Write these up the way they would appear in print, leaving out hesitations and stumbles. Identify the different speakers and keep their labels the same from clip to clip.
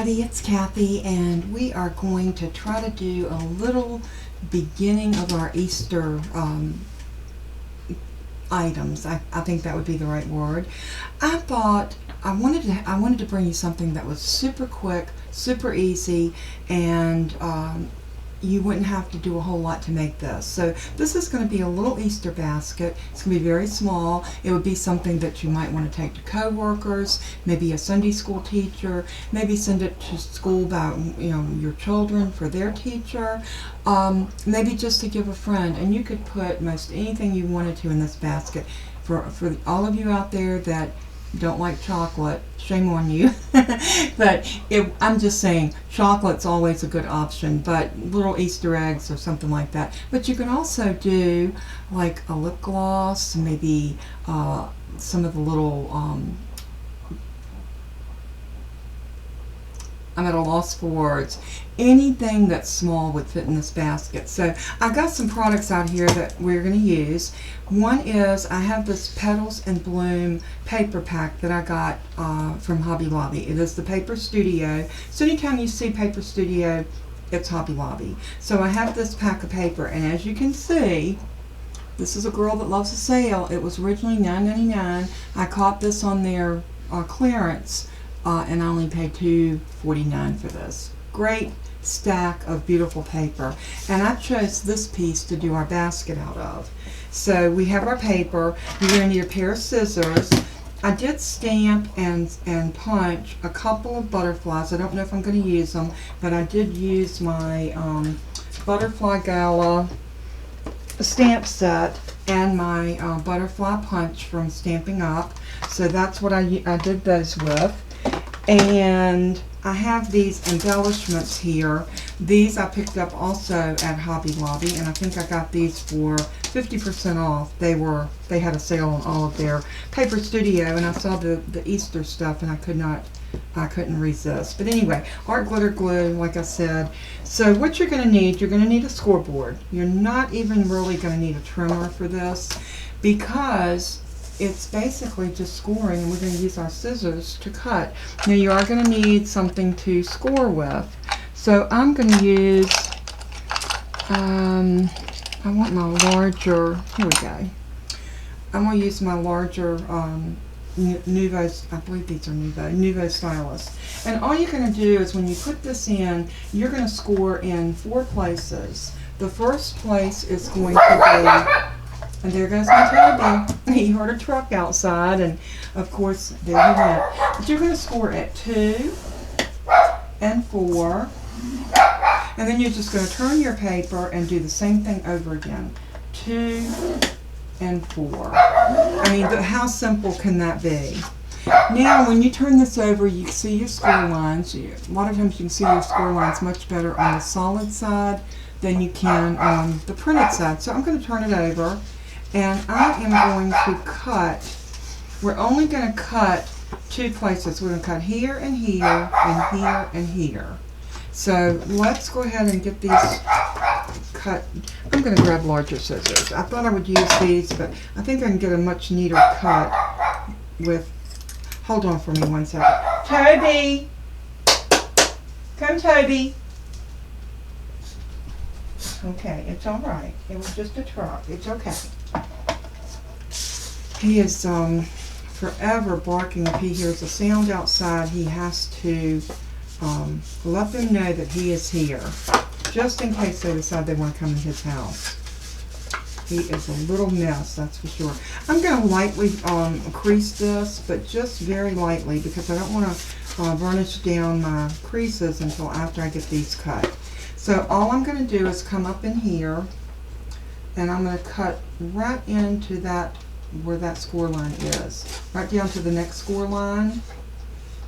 Speaker 1: everybody, it's Kathy, and we are going to try to do a little beginning of our Easter items. I think that would be the right word. I thought I wanted to bring you something that was super quick, super easy, and you wouldn't have to do a whole lot to make this. So this is going to be a little Easter basket. It's going to be very small. It would be something that you might want to take to co-workers, maybe a Sunday school teacher, maybe send it to school by your children for their teacher, maybe just to give a friend. And you could put most anything you wanted to in this basket. For all of you out there that don't like chocolate, shame on you. But I'm just saying, chocolate's always a good option, but little Easter eggs or something like that. But you can also do like a lip gloss, maybe some of the little, I'm at a loss for words. Anything that's small would fit in this basket. So I got some products out here that we're going to use. One is I have this Petals and Bloom paper pack that I got from Hobby Lobby. It is the Paper Studio. So anytime you see Paper Studio, it's Hobby Lobby. So I have this pack of paper, and as you can see, this is a girl that loves a sale. It was originally $9.99. I caught this on their clearance, and I only paid $2.49 for this. Great stack of beautiful paper, and I chose this piece to do our basket out of. So we have our paper. You're going to need a pair of scissors. I did stamp and punch a couple of butterflies. I don't know if I'm going to use them, but I did use my Butterfly Gala stamp set and my butterfly punch from Stampin' Up. So that's what I did those with. And I have these embellishments here. These I picked up also at Hobby Lobby, and I think I got these for 50% off. They had a sale on all of their Paper Studio, and I saw the Easter stuff, and I couldn't resist. But anyway, art glitter glue, like I said. So what you're going to need a scoreboard. You're not even really going to need a trimmer for this, because it's basically just scoring, and we're going to use our scissors to cut. Now you are going to need something to score with. So I'm going to use, I want my larger, here we go. I'm going to use my larger Nuvo, I believe these are Nuvo stylus. And all you're going to do is when you put this in, you're going to score in 4 places. The first place is going to be, and there goes my Toby. He heard a truck outside, and of course, there he went. But you're going to score at 2 and 4. And then you're just going to turn your paper and do the same thing over again. 2 and 4. I mean, how simple can that be? Now, when you turn this over, you can see your score lines. A lot of times you can see your score lines much better on the solid side than you can on the printed side. So I'm going to turn it over. And I am going to cut, we're only going to cut 2 places. We're going to cut here and here and here and here. So let's go ahead and get these cut. I'm going to grab larger scissors. I thought I would use these, but I think I can get a much neater cut with, hold on for me one second. Toby! Come, Toby! Okay, it's all right. It was just a truck. It's okay. He is forever barking. If he hears a sound outside, he has to let them know that he is here, just in case they decide they want to come in his house. He is a little mess, that's for sure. I'm going to lightly crease this, but just very lightly, because I don't want to varnish down my creases until after I get these cut. So all I'm going to do is come up in here, and I'm going to cut right into that, where that score line is, right down to the next score line.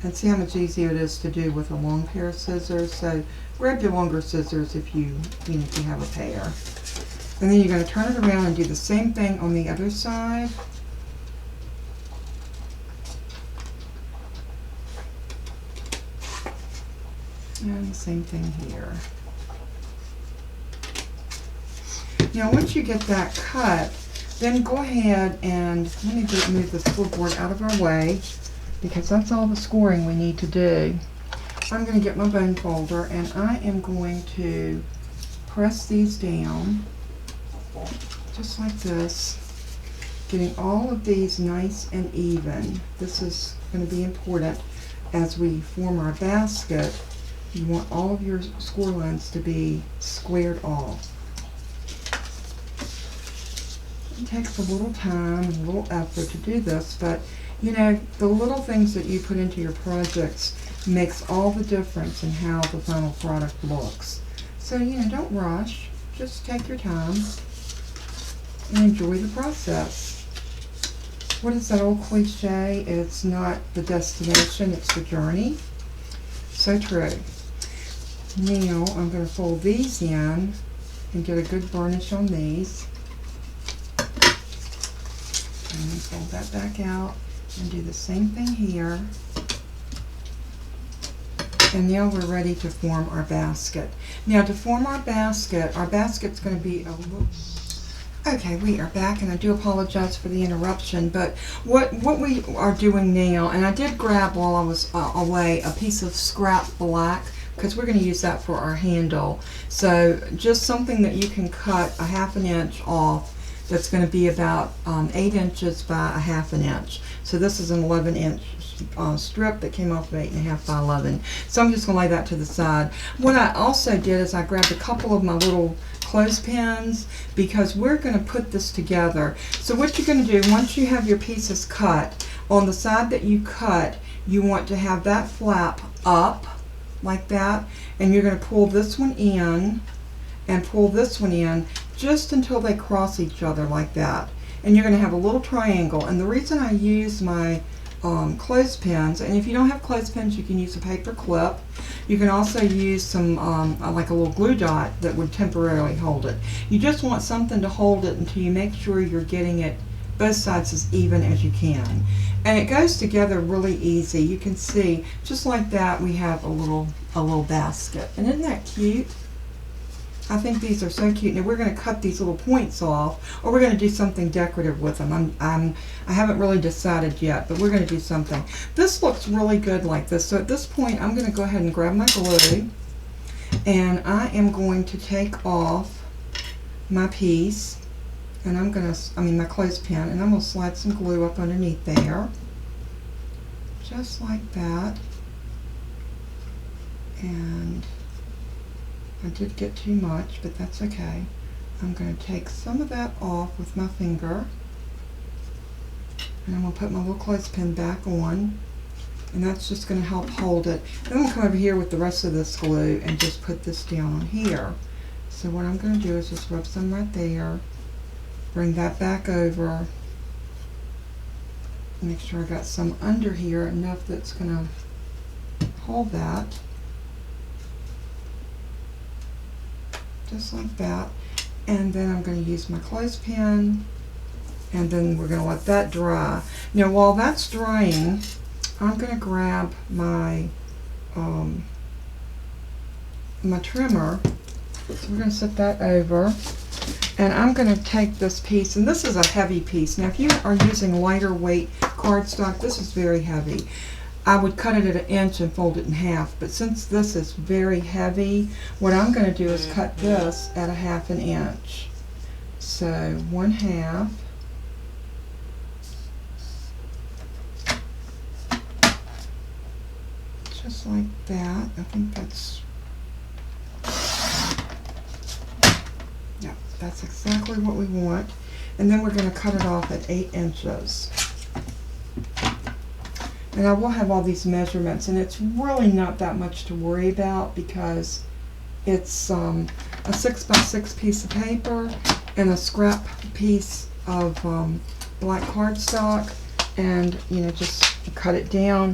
Speaker 1: And see how much easier it is to do with a long pair of scissors. So grab your longer scissors if you have a pair. And then you're going to turn it around and do the same thing on the other side. And the same thing here. Now once you get that cut, then go ahead and let me move the scoreboard out of our way, because that's all the scoring we need to do. I'm going to get my bone folder and I am going to press these down just like this, getting all of these nice and even. This is going to be important as we form our basket. You want all of your score lines to be squared off. It takes a little time and a little effort to do this, but you know, the little things that you put into your projects makes all the difference in how the final product looks. So, you know, don't rush. Just take your time and enjoy the process. What is that old cliche? It's not the destination, it's the journey. So true. Now I'm going to fold these in and get a good burnish on these. And then fold that back out and do the same thing here. And now we're ready to form our basket. Now to form our basket's going to be a little... Okay, we are back, and I do apologize for the interruption, but what we are doing now, and I did grab while I was away a piece of scrap black, because we're going to use that for our handle. So just something that you can cut a 1/2 inch off, that's going to be about 8 inches by a 1/2 inch. So this is an 11-inch strip that came off of 8.5 by 11. So I'm just going to lay that to the side. What I also did is I grabbed a couple of my little clothespins, because we're going to put this together. So what you're going to do, once you have your pieces cut, on the side that you cut, you want to have that flap up like that, and you're going to pull this one in and pull this one in just until they cross each other like that. And you're going to have a little triangle. And the reason I use my clothespins, and if you don't have clothespins, you can use a paper clip. You can also use some like a little glue dot that would temporarily hold it. You just want something to hold it until you make sure you're getting it both sides as even as you can. And it goes together really easy. You can see just like that we have a little basket. And isn't that cute? I think these are so cute. Now we're going to cut these little points off, or we're going to do something decorative with them. I haven't really decided yet, but we're going to do something. This looks really good like this. So at this point, I'm going to go ahead and grab my glue, and I am going to take off my piece, and my clothespin, and I'm going to slide some glue up underneath there, just like that. And I did get too much, but that's okay. I'm going to take some of that off with my finger, and I'm going to put my little clothespin back on, and that's just going to help hold it. Then I'm going to come over here with the rest of this glue and just put this down on here. So what I'm going to do is just rub some right there, bring that back over, make sure I got some under here, enough that's going to hold that. Just like that. And then I'm going to use my clothespin, and then we're going to let that dry. Now while that's drying, I'm going to grab my my trimmer. So we're going to set that over, and I'm going to take this piece, and this is a heavy piece. Now if you are using lighter weight cardstock, this is very heavy. I would cut it at 1 inch and fold it in half, but since this is very heavy, what I'm going to do is cut this at a 1/2 inch. So 1/2. Just like that. I think that's, yeah, that's exactly what we want. And then we're going to cut it off at 8 inches. And I will have all these measurements, and it's really not that much to worry about, because it's a 6x6 piece of paper and a scrap piece of black cardstock, and you know, just cut it down.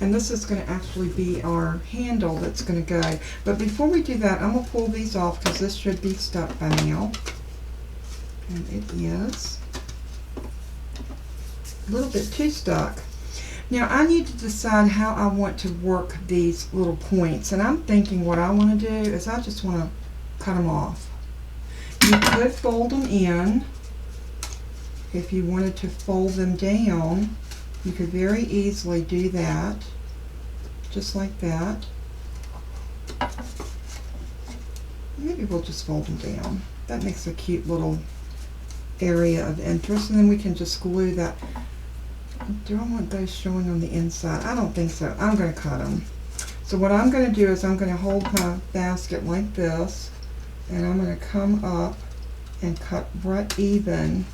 Speaker 1: And this is going to actually be our handle that's going to go. But before we do that, I'm going to pull these off, because this should be stuck by now. And it is a little bit too stuck. Now I need to decide how I want to work these little points, and I'm thinking what I want to do is I just want to cut them off. You could fold them in. If you wanted to fold them down, you could very easily do that. just like that. Maybe we'll just fold them down. That makes a cute little area of interest, and then we can just glue that. Do I want those showing on the inside? I don't think so. I'm going to cut them. So what I'm going to do is I'm going to hold my basket like this, and I'm going to come up and cut right even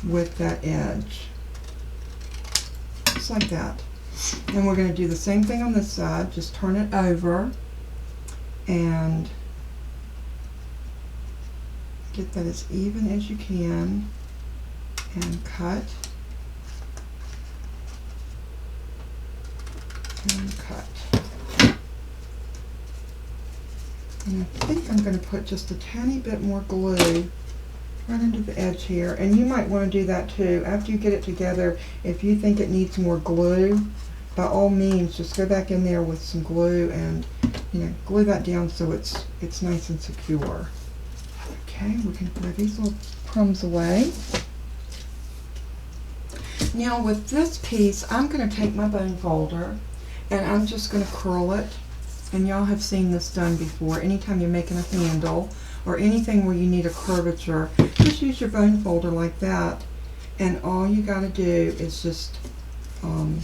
Speaker 1: with that edge. Just like that. And we're going to do the same thing on this side. Just turn it over and get that as even as you can and cut and cut. And I think I'm going to put just a tiny bit more glue right under the edge here, and you might want to do that too. After you get it together, if you think it needs more glue, by all means just go back in there with some glue and glue that down so it's nice and secure. Okay, we can throw these little crumbs away. Now with this piece, I'm going to take my bone folder and I'm just going to curl it. And y'all have seen this done before. Anytime you're making a handle or anything where you need a curvature, just use your bone folder like that. And all you got to do is just, now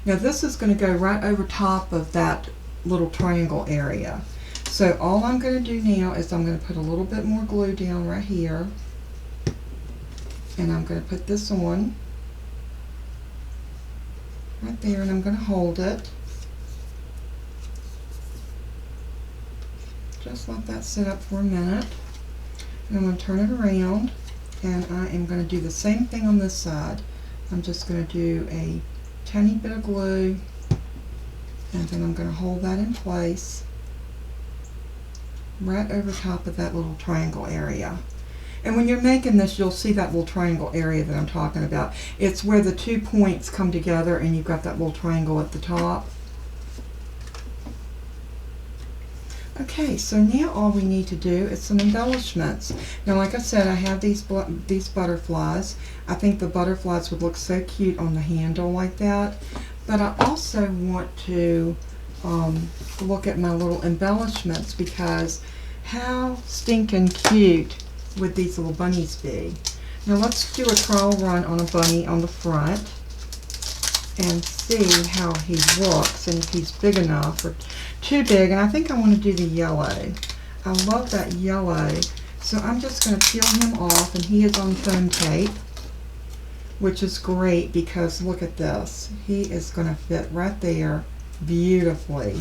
Speaker 1: this is going to go right over top of that little triangle area. So all I'm going to do now is I'm going to put a little bit more glue down right here. And I'm going to put this on right there, and I'm going to hold it. Just let that sit up for a minute. And I'm going to turn it around, and I am going to do the same thing on this side. I'm just going to do a tiny bit of glue, and then I'm going to hold that in place right over top of that little triangle area. And when you're making this, you'll see that little triangle area that I'm talking about. It's where the 2 points come together and you've got that little triangle at the top. Okay, so now all we need to do is some embellishments. Now, like I said, I have these butterflies. I think the butterflies would look so cute on the handle like that. But I also want to look at my little embellishments, because how stinking cute would these little bunnies be? Now let's do a trial run on a bunny on the front and see how he looks and if he's big enough or too big. And I think I want to do the yellow. I love that yellow. So I'm just going to peel him off, and he is on foam tape, which is great because look at this. He is going to fit right there beautifully.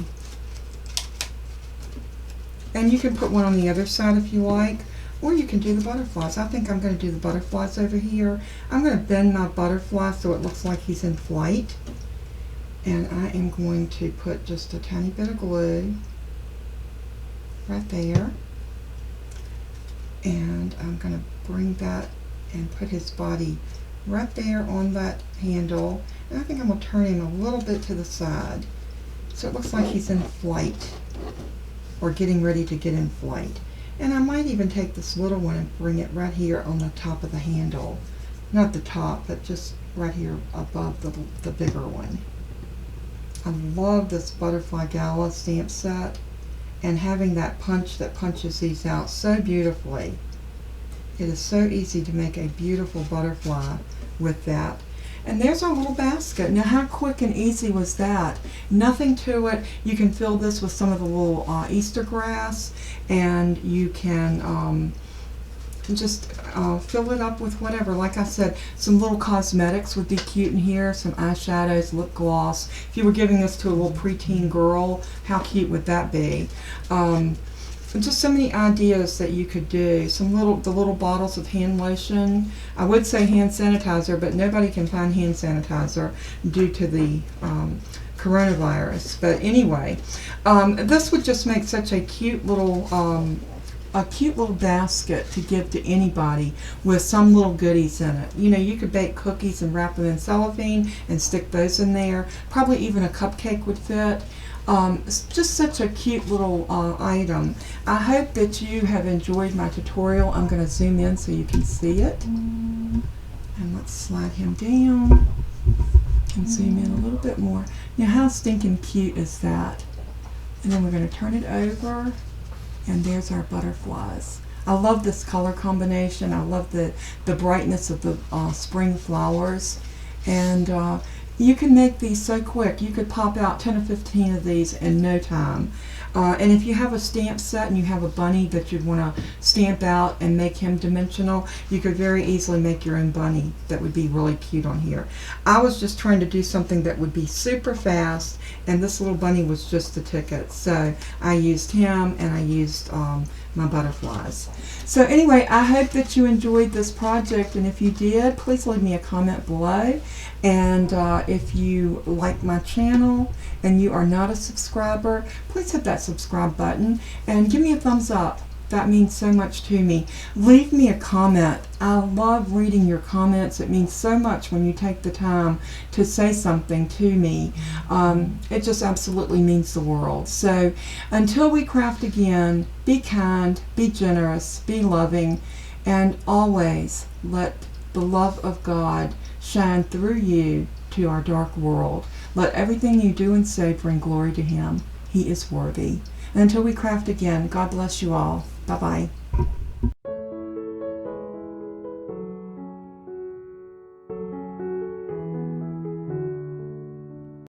Speaker 1: And you can put one on the other side if you like, or you can do the butterflies. I think I'm going to do the butterflies over here. I'm going to bend my butterfly so it looks like he's in flight. And I am going to put just a tiny bit of glue right there. And I'm going to bring that and put his body right there on that handle. And I think I'm going to turn him a little bit to the side so it looks like he's in flight or getting ready to get in flight. And I might even take this little one and bring it right here on the top of the handle. Not the top, but just right here above the bigger one. I love this Butterfly Gala stamp set, and having that punch that punches these out so beautifully. It is so easy to make a beautiful butterfly with that. And there's our little basket. Now how quick and easy was that? Nothing to it. You can fill this with some of the little Easter grass, and you can just fill it up with whatever. Like I said, some little cosmetics would be cute in here, some eyeshadows, lip gloss. If you were giving this to a little preteen girl, how cute would that be? Just so many ideas that you could do. The little bottles of hand lotion. I would say hand sanitizer, but nobody can find hand sanitizer due to the coronavirus. But anyway, this would just make such a cute little basket to give to anybody with some little goodies in it. You know, you could bake cookies and wrap them in cellophane and stick those in there. Probably even a cupcake would fit. It's just such a cute little item. I hope that you have enjoyed my tutorial. I'm going to zoom in so you can see it. And let's slide him down. can zoom in a little bit more. Now how stinking cute is that? And then we're going to turn it over, and there's our butterflies. I love this color combination. I love the brightness of the spring flowers. And you can make these so quick. You could pop out 10 or 15 of these in no time. And if you have a stamp set and you have a bunny that you'd want to stamp out and make him dimensional, you could very easily make your own bunny that would be really cute on here. I was just trying to do something that would be super fast, and this little bunny was just the ticket. So I used him, and I used my butterflies. So anyway, I hope that you enjoyed this project, and if you did, please leave me a comment below. And if you like my channel and you are not a subscriber, please hit that subscribe button and give me a thumbs up. That means so much to me. Leave me a comment. I love reading your comments. It means so much when you take the time to say something to me. It just absolutely means the world. So until we craft again, be kind, be generous, be loving, and always let the love of God shine through you to our dark world. Let everything you do and say bring glory to Him. He is worthy. And until we craft again, God bless you all. Bye-bye.